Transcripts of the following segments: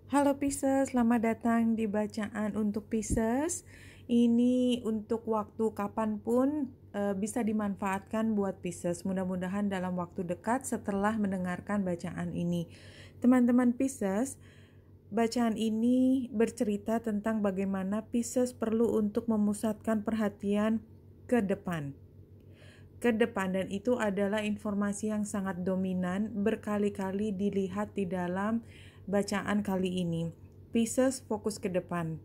Halo Pisces, selamat datang di bacaan untuk Pisces. Ini untuk waktu kapanpun bisa dimanfaatkan buat Pisces. Mudah-mudahan dalam waktu dekat setelah mendengarkan bacaan ini. Teman-teman Pisces, bacaan ini bercerita tentang bagaimana Pisces perlu untuk memusatkan perhatian ke depan. Dan itu adalah informasi yang sangat dominan berkali-kali dilihat di dalam bacaan kali ini. Pisces fokus ke depan.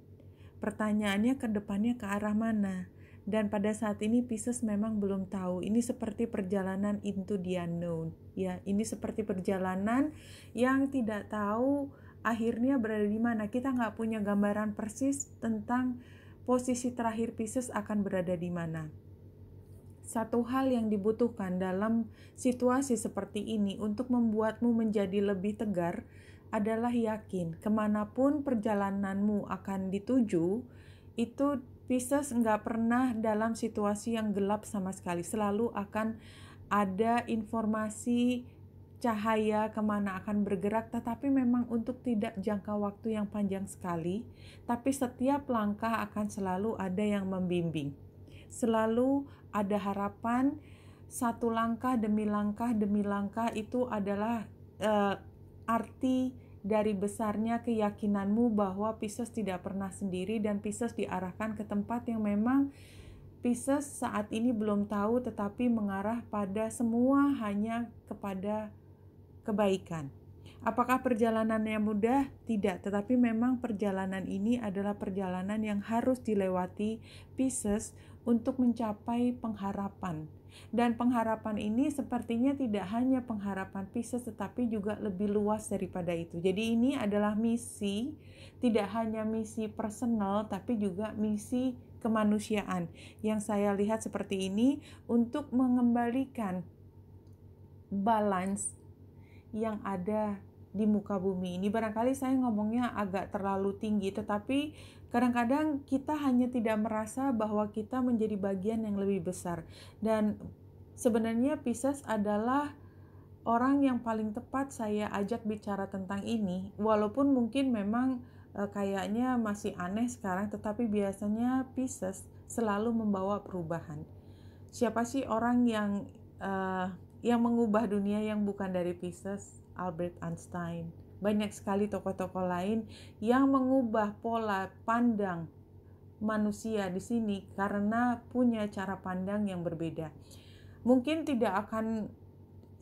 Pertanyaannya ke depannya ke arah mana? Dan pada saat ini Pisces memang belum tahu. Ini seperti perjalanan into the unknown. Ya, ini seperti perjalanan yang tidak tahu akhirnya berada di mana. Kita nggak punya gambaran persis tentang posisi terakhir Pisces akan berada di mana. Satu hal yang dibutuhkan dalam situasi seperti ini untuk membuatmu menjadi lebih tegar adalah yakin kemanapun perjalananmu akan dituju, itu Pisces nggak pernah dalam situasi yang gelap sama sekali. Selalu akan ada informasi cahaya kemana akan bergerak, tetapi memang untuk tidak jangka waktu yang panjang sekali, tapi setiap langkah akan selalu ada yang membimbing. Selalu ada harapan, satu langkah demi langkah itu adalah arti dari besarnya keyakinanmu bahwa Pisces tidak pernah sendiri dan Pisces diarahkan ke tempat yang memang Pisces saat ini belum tahu, tetapi mengarah pada semua hanya kepada kebaikan. Apakah perjalanannya mudah? Tidak, tetapi memang perjalanan ini adalah perjalanan yang harus dilewati Pisces untuk mencapai pengharapan. Dan pengharapan ini sepertinya tidak hanya pengharapan Pisces, tetapi juga lebih luas daripada itu. Jadi ini adalah misi, tidak hanya misi personal, tapi juga misi kemanusiaan. Yang saya lihat seperti ini untuk mengembalikan balance yang ada di muka bumi ini. Barangkali saya ngomongnya agak terlalu tinggi, tetapi kadang-kadang kita hanya tidak merasa bahwa kita menjadi bagian yang lebih besar. Dan sebenarnya Pisces adalah orang yang paling tepat saya ajak bicara tentang ini, walaupun mungkin memang kayaknya masih aneh sekarang, tetapi biasanya Pisces selalu membawa perubahan. Siapa sih orang yang mengubah dunia yang bukan dari Pisces? Albert Einstein. Banyak sekali tokoh-tokoh lain yang mengubah pola pandang manusia di sini karena punya cara pandang yang berbeda. Mungkin tidak akan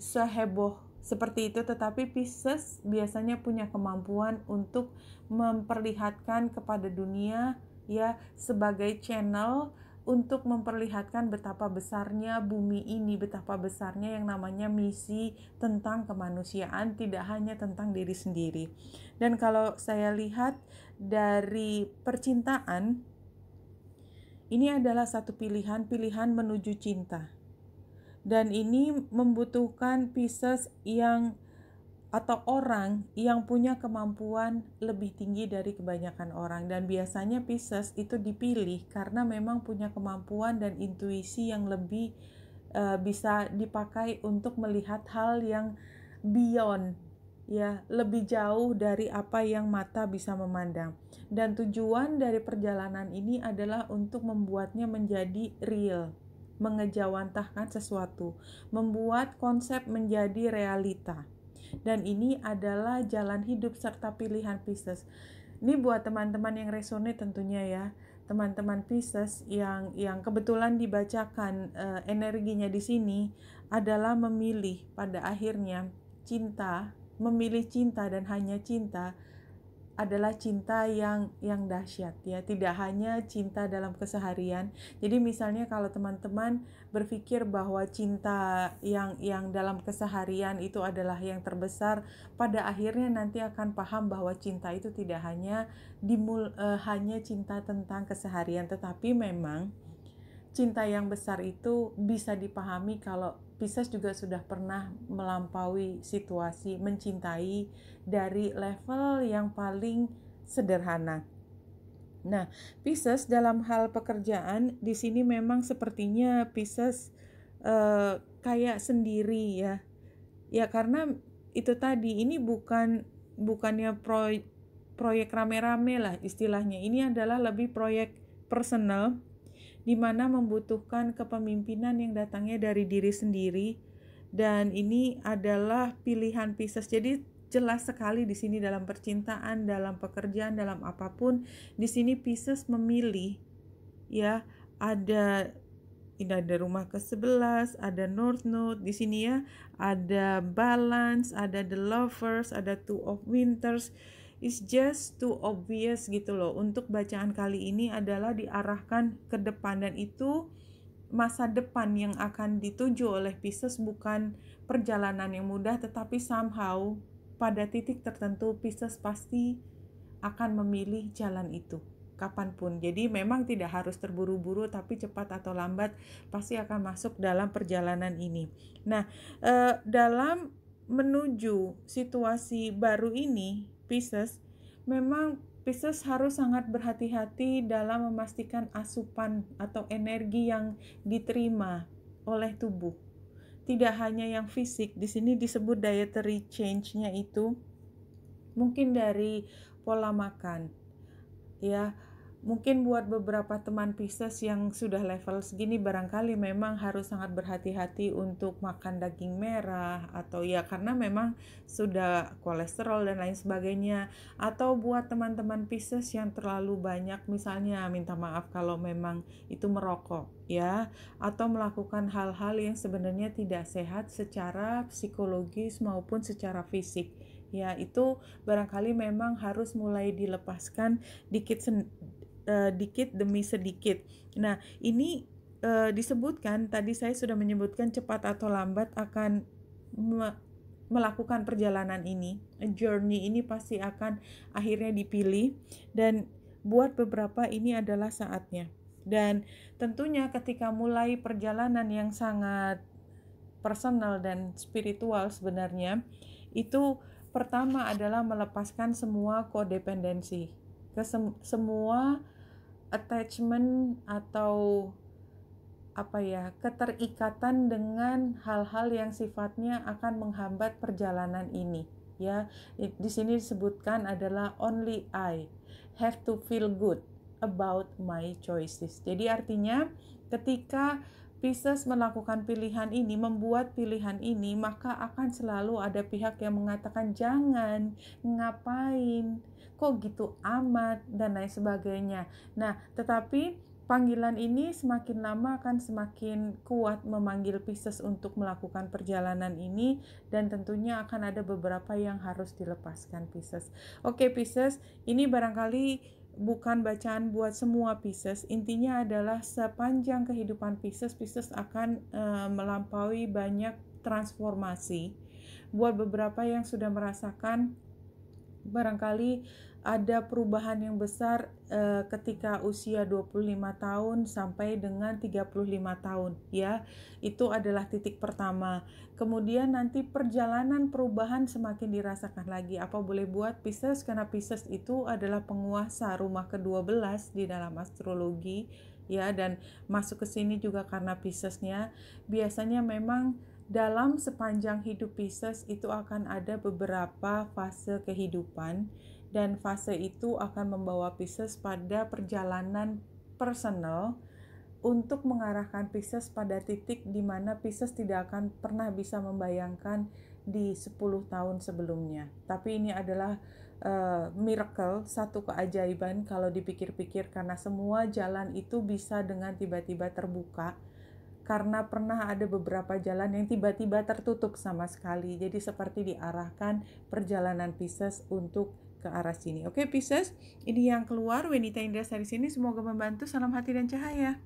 seheboh seperti itu, tetapi Pisces biasanya punya kemampuan untuk memperlihatkan kepada dunia ya sebagai channel untuk memperlihatkan betapa besarnya bumi ini, betapa besarnya yang namanya misi tentang kemanusiaan, tidak hanya tentang diri sendiri. Dan kalau saya lihat dari percintaan, ini adalah satu pilihan menuju cinta. Dan ini membutuhkan Pisces yang atau orang yang punya kemampuan lebih tinggi dari kebanyakan orang. Dan biasanya Pisces itu dipilih karena memang punya kemampuan dan intuisi yang lebih bisa dipakai untuk melihat hal yang beyond, ya, lebih jauh dari apa yang mata bisa memandang. Dan tujuan dari perjalanan ini adalah untuk membuatnya menjadi real, mengejawantahkan sesuatu, membuat konsep menjadi realita. Dan ini adalah jalan hidup serta pilihan Pisces. Ini buat teman-teman yang resonate tentunya ya. Teman-teman Pisces yang kebetulan dibacakan energinya di sini adalah memilih pada akhirnya cinta, memilih cinta dan hanya cinta adalah cinta yang dahsyat ya, tidak hanya cinta dalam keseharian. Jadi misalnya kalau teman-teman berpikir bahwa cinta yang dalam keseharian itu adalah yang terbesar, pada akhirnya nanti akan paham bahwa cinta itu tidak hanya hanya cinta tentang keseharian, tetapi memang cinta yang besar itu bisa dipahami kalau Pisces juga sudah pernah melampaui situasi mencintai dari level yang paling sederhana. Nah, Pisces dalam hal pekerjaan di sini memang sepertinya Pisces kayak sendiri ya. Ya karena itu tadi, ini bukannya proyek rame-rame lah istilahnya. Ini adalah lebih proyek personal, di mana membutuhkan kepemimpinan yang datangnya dari diri sendiri, dan ini adalah pilihan Pisces. Jadi jelas sekali di sini dalam percintaan, dalam pekerjaan, dalam apapun, di sini Pisces memilih, ya, ada rumah ke-11, ada North Node di sini ya, ada Balance, ada The Lovers, ada Two of Winters. It's just too obvious gitu loh. Untuk bacaan kali ini adalah diarahkan ke depan, dan itu masa depan yang akan dituju oleh Pisces, bukan perjalanan yang mudah, tetapi somehow pada titik tertentu Pisces pasti akan memilih jalan itu kapanpun. Jadi memang tidak harus terburu-buru, tapi cepat atau lambat pasti akan masuk dalam perjalanan ini. Nah, dalam menuju situasi baru ini, Pisces, memang Pisces harus sangat berhati-hati dalam memastikan asupan atau energi yang diterima oleh tubuh. Tidak hanya yang fisik, di sini disebut dietary change-nya itu mungkin dari pola makan, ya. Mungkin buat beberapa teman Pisces yang sudah level segini barangkali memang harus sangat berhati-hati untuk makan daging merah, atau ya karena memang sudah kolesterol dan lain sebagainya. Atau buat teman-teman Pisces yang terlalu banyak, misalnya minta maaf kalau memang itu merokok, ya, atau melakukan hal-hal yang sebenarnya tidak sehat secara psikologis maupun secara fisik, ya, itu barangkali memang harus mulai dilepaskan dikit demi sedikit. Nah, ini disebutkan, tadi saya sudah menyebutkan cepat atau lambat akan melakukan perjalanan ini. Journey ini pasti akan akhirnya dipilih, dan buat beberapa ini adalah saatnya. Dan tentunya ketika mulai perjalanan yang sangat personal dan spiritual sebenarnya, itu pertama adalah melepaskan semua kodependensi, semua attachment atau keterikatan dengan hal-hal yang sifatnya akan menghambat perjalanan ini, ya. Di sini disebutkan adalah only I have to feel good about my choices. Jadi artinya ketika Pisces melakukan pilihan ini, membuat pilihan ini, maka akan selalu ada pihak yang mengatakan jangan, ngapain, kok gitu amat, dan lain sebagainya. Nah, tetapi panggilan ini semakin lama akan semakin kuat memanggil Pisces untuk melakukan perjalanan ini, dan tentunya akan ada beberapa yang harus dilepaskan Pisces. Oke Pisces, ini barangkali bukan bacaan buat semua Pisces. Intinya adalah sepanjang kehidupan Pisces akan melampaui banyak transformasi. Buat beberapa yang sudah merasakan barangkali ada perubahan yang besar ketika usia 25 tahun sampai dengan 35 tahun, ya. Itu adalah titik pertama. Kemudian nanti perjalanan perubahan semakin dirasakan lagi. Apa boleh buat Pisces, karena Pisces itu adalah penguasa rumah ke-12 di dalam astrologi, ya, dan masuk ke sini juga karena Piscesnya. Biasanya memang dalam sepanjang hidup Pisces itu akan ada beberapa fase kehidupan, dan fase itu akan membawa Pisces pada perjalanan personal untuk mengarahkan Pisces pada titik di mana Pisces tidak akan pernah bisa membayangkan di 10 tahun sebelumnya. Tapi ini adalah miracle, satu keajaiban kalau dipikir-pikir, karena semua jalan itu bisa dengan tiba-tiba terbuka. Karena pernah ada beberapa jalan yang tiba-tiba tertutup sama sekali. Jadi seperti diarahkan perjalanan Pisces untuk ke arah sini. Oke Pisces, ini yang keluar Wenita Indra dari sini, semoga membantu. Salam hati dan cahaya.